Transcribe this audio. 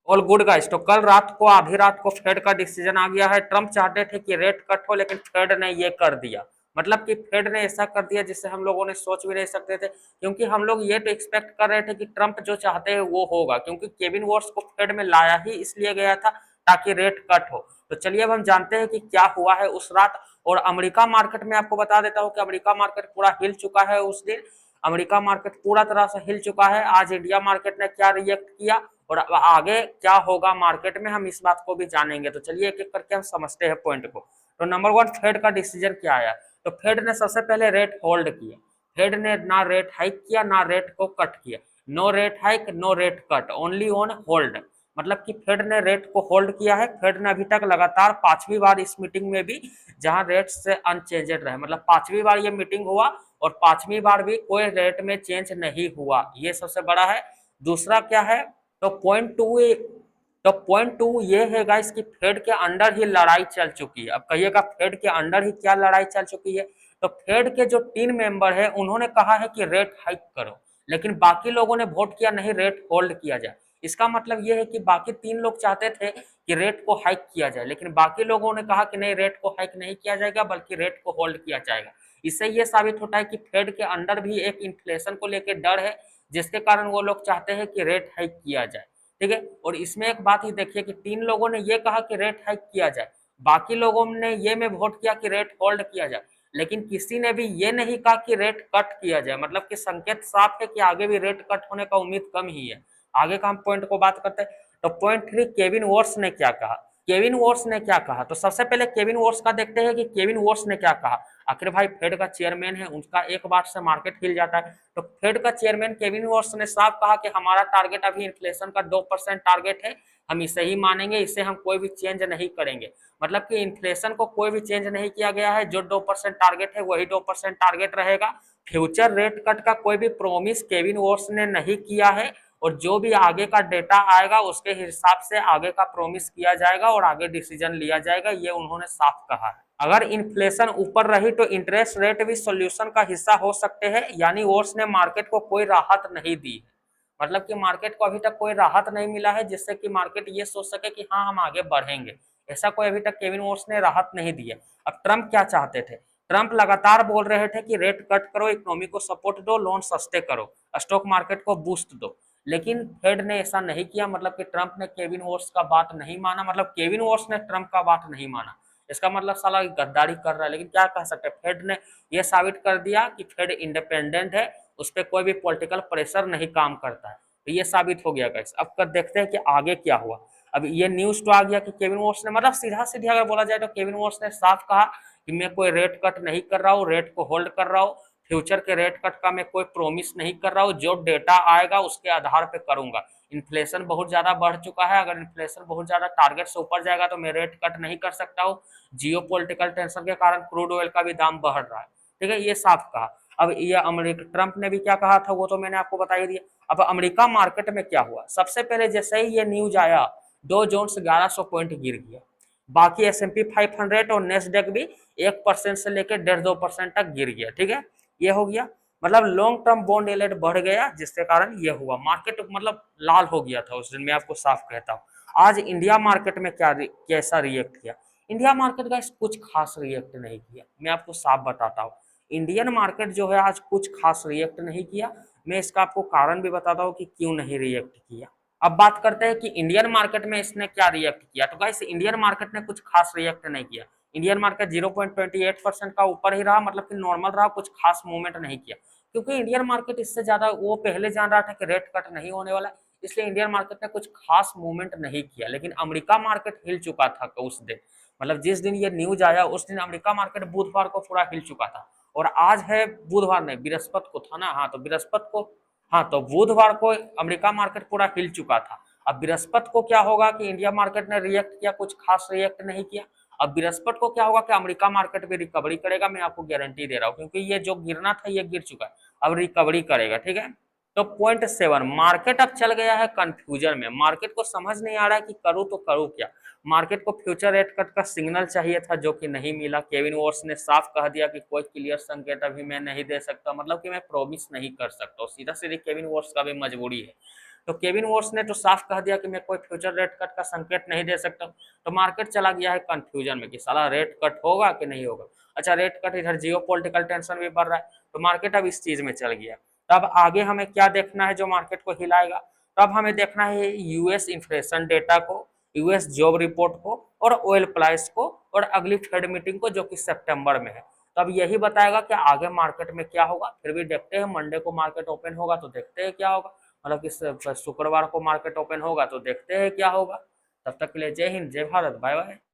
All good guys. तो कल रात को आधी रात को फेड का डिसीजन आ गया है। ट्रम्प चाहते थे कि रेट कट हो, लेकिन फेड ने ये कर दिया। मतलब कि फेड ने ऐसा कर दिया जिससे हम लोगों ने सोच भी नहीं सकते थे, क्योंकि हम लोग ये तो एक्सपेक्ट कर रहे थे कि ट्रम्प जो चाहते हैं वो होगा, क्योंकि केविन वॉर्स को फेड में लाया ही इसलिए गया था ताकि रेट कट हो। तो चलिए अब हम जानते हैं कि क्या हुआ है उस रात। और अमेरिका मार्केट में आपको बता देता हूँ कि अमेरिका मार्केट पूरा हिल चुका है उस दिन। अमेरिका मार्केट पूरा तरह से हिल चुका है। आज इंडिया मार्केट ने क्या रिएक्ट किया और आगे क्या होगा मार्केट में, हम इस बात को भी जानेंगे। तो चलिए एक एक करके हम समझते हैं पॉइंट को। तो नंबर वन, फेड का डिसीजन क्या आया। तो फेड ने सबसे पहले रेट होल्ड किया। फेड ने ना रेट हाइक किया ना रेट को कट किया। No rate hike no rate cut, only on hold. मतलब कि फेड ने रेट को होल्ड किया है। फेड ने अभी तक लगातार पांचवी बार इस मीटिंग में भी जहां रेट से अनचेंजेड रहे, मतलब पांचवी बार ये मीटिंग हुआ और पांचवी बार भी कोई रेट में चेंज नहीं हुआ, ये सबसे बड़ा है। दूसरा क्या है, तो पॉइंट टू ये है गाइस कि फेड के अंडर ही लड़ाई चल चुकी है। अब कहिएगा फेड के अंडर ही क्या लड़ाई चल चुकी है। तो फेड के जो 3 मेंबर है उन्होंने कहा है कि रेट हाइक करो, लेकिन बाकी लोगों ने वोट किया नहीं, रेट होल्ड किया जाए। इसका मतलब यह है कि बाकी 3 लोग चाहते थे कि रेट को हाइक किया जाए, लेकिन बाकी लोगों ने कहा कि नहीं, रेट को हाइक नहीं किया जाएगा बल्कि रेट को होल्ड किया जाएगा। इससे यह साबित होता है कि फेड के अंदर भी एक इन्फ्लेशन को लेकर डर है, जिसके कारण वो लोग चाहते हैं कि रेट हाइक किया जाए। ठीक है, और इसमें एक बात ही देखिए कि 3 लोगों ने ये कहा कि रेट हाइक किया जाए, बाकी लोगों ने ये में वोट किया कि रेट होल्ड किया जाए, लेकिन किसी ने भी ये नहीं कहा कि रेट कट किया जाए। मतलब कि संकेत साफ है कि आगे भी रेट कट होने का उम्मीद कम ही है। आगे का हम पॉइंट को बात करते हैं। तो पॉइंट 3, केविन वॉर्स ने क्या कहा। केविन वॉर्स ने क्या कहा, तो सबसे पहले केविन वॉर्स का देखते हैं कि केविन वॉर्स ने क्या कहा। आखिर भाई फेड का चेयरमैन है, उनका एक बात से मार्केट हिल जाता है। तो फेड का चेयरमैन केविन वॉर्स ने साफ कहा कि हमारा टारगेट अभी इन्फ्लेशन का 2% टारगेट है, हम इसे ही मानेंगे, इसे हम कोई भी चेंज नहीं करेंगे। मतलब कि इन्फ्लेशन को कोई भी चेंज नहीं किया गया है, जो 2% टारगेट है वही 2% टारगेट रहेगा। फ्यूचर रेट कट का कोई भी प्रोमिस केविन वॉर्स ने नहीं किया है, और जो भी आगे का डेटा आएगा उसके हिसाब से आगे का प्रोमिस किया जाएगा और आगे डिसीजन लिया जाएगा, ये उन्होंने साफ कहा है। अगर इन्फ्लेशन ऊपर रही तो इंटरेस्ट रेट भी सॉल्यूशन का हिस्सा हो सकते हैं, यानी वॉर्स ने मार्केट को कोई राहत नहीं दी है। मतलब कि मार्केट को अभी तक कोई राहत नहीं मिला है जिससे कि मार्केट ये सोच सके कि हाँ हम आगे बढ़ेंगे। ऐसा कोई अभी तक केविन वॉर्स ने राहत नहीं दी है। अब ट्रम्प क्या चाहते थे, ट्रम्प लगातार बोल रहे थे कि रेट कट करो, इकोनॉमी को सपोर्ट दो, लोन सस्ते करो, स्टॉक मार्केट को बूस्ट दो, लेकिन फेड ने ऐसा नहीं किया। मतलब कि ट्रम्प ने केविन वॉर्स का बात नहीं माना, मतलब केविन वॉर्स ने ट्रम्प का बात नहीं माना। इसका मतलब साला गद्दारी कर रहा है, लेकिन क्या कह सकते हैं, फेड ने यह साबित कर दिया कि फेड इंडिपेंडेंट है, उस पर कोई भी पॉलिटिकल प्रेशर नहीं काम करता है। तो ये साबित हो गया गाइस। अब कर देखते हैं कि आगे क्या हुआ। अब ये न्यूज तो आ गया कि केविन वॉर्स ने, मतलब सीधा सीधा अगर बोला जाए तो केविन वॉर्स ने साफ कहा कि मैं कोई रेट कट नहीं कर रहा हूँ, रेट को होल्ड कर रहा हूँ, फ्यूचर के रेट कट का मैं कोई प्रोमिस नहीं कर रहा हूँ, जो डेटा आएगा उसके आधार पे करूंगा। इन्फ्लेशन बहुत ज्यादा बढ़ चुका है, अगर इन्फ्लेशन बहुत ज्यादा टारगेट से ऊपर जाएगा तो मैं रेट कट नहीं कर सकता हूँ। जियो पॉलिटिकल टेंशन के कारण क्रूड ऑयल का भी दाम बढ़ रहा है। ठीक है, ये साफ कहा। अब ये अमेरिका ट्रंप ने भी क्या कहा था वो तो मैंने आपको बता ही दिया। अब अमेरिका मार्केट में क्या हुआ, सबसे पहले जैसे ही ये न्यूज आया डो जोन्स 1100 पॉइंट गिर गया। बाकी S&P 500 और नेस्डेक भी 1% से लेकर 1.5-2% तक गिर गया। ठीक है, ये हो गया। मतलब लॉन्ग टर्म बॉन्ड यील्ड बढ़ गया, जिसके कारण ये हुआ, मार्केट मतलब लाल हो गया था उस दिन, मैं आपको साफ कहता हूँ। आज इंडिया मार्केट में कैसा रिएक्ट किया। इंडिया मार्केट का कुछ खास रिएक्ट नहीं किया, मैं आपको साफ बताता हूँ। इंडियन मार्केट जो है आज कुछ खास रिएक्ट नहीं किया। मैं इसका आपको कारण भी बताता हूँ कि क्यों नहीं रिएक्ट किया। अब बात करते हैं कि इंडियन मार्केट में इसने क्या रिएक्ट किया। तो गाइस इंडियन मार्केट ने कुछ खास रिएक्ट नहीं किया। इंडियन मार्केट 0.28% का ऊपर ही रहा, मतलब कि नॉर्मल रहा, कुछ खास मूवमेंट नहीं किया, क्योंकि इंडियन मार्केट इससे ज्यादा वो पहले जान रहा था कि रेट कट नहीं होने वाला, इसलिए इंडियन मार्केट ने कुछ खास मूवमेंट नहीं किया। लेकिन अमेरिका मार्केट हिल चुका था उस दिन, मतलब जिस दिन ये न्यूज आया उस दिन अमेरिका मार्केट बुधवार को पूरा हिल चुका था। और आज है बुधवार, नहीं बृहस्पति को था ना, हाँ तो बृहस्पति को, हाँ तो बुधवार को अमेरिका मार्केट पूरा हिल चुका था। अब बृहस्पति को क्या होगा कि इंडिया मार्केट ने रिएक्ट किया, कुछ खास रिएक्ट नहीं किया। अब बृहस्पति को क्या होगा कि अमेरिका मार्केट भी रिकवरी करेगा, मैं आपको गारंटी दे रहा हूँ, क्योंकि ये जो गिरना था ये गिर चुका है, अब रिकवरी करेगा। ठीक है, तो पॉइंट 7, मार्केट अब चल गया है कंफ्यूजन में। मार्केट को समझ नहीं आ रहा है कि करूँ तो करूँ क्या। मार्केट को फ्यूचर रेट कट का सिग्नल चाहिए था, जो कि नहीं मिला। केविन वॉर्स ने साफ कह दिया कि कोई क्लियर संकेत अभी मैं नहीं दे सकता, मतलब कि मैं प्रॉमिस नहीं कर सकता, सीधा सीधे केविन वॉर्स का भी मजबूरी है। तो केविन वोट्स ने तो साफ कह दिया कि मैं कोई फ्यूचर रेट कट का संकेत नहीं दे सकता। तो मार्केट चला गया है कंफ्यूजन में कि साला रेट कट होगा कि नहीं होगा। अच्छा, रेट कट, इधर जियो पॉलिटिकल टेंशन भी बढ़ रहा है, तो मार्केट अब इस चीज में चल गया। तो अब आगे हमें क्या देखना है जो मार्केट को हिलाएगा? तो अब हमें देखना है यूएस इन्फ्लेशन डेटा को, यूएस जॉब रिपोर्ट को, और ऑयल प्राइस को, और अगली फेड मीटिंग को जो कि सितंबर में है। तो अब यही बताएगा कि आगे मार्केट में क्या होगा। फिर भी देखते हैं, मंडे को मार्केट ओपन होगा तो देखते हैं क्या होगा, मतलब कि शुक्रवार को मार्केट ओपन होगा तो देखते हैं क्या होगा। तब तक के लिए जय हिंद, जय भारत, बाय बाय।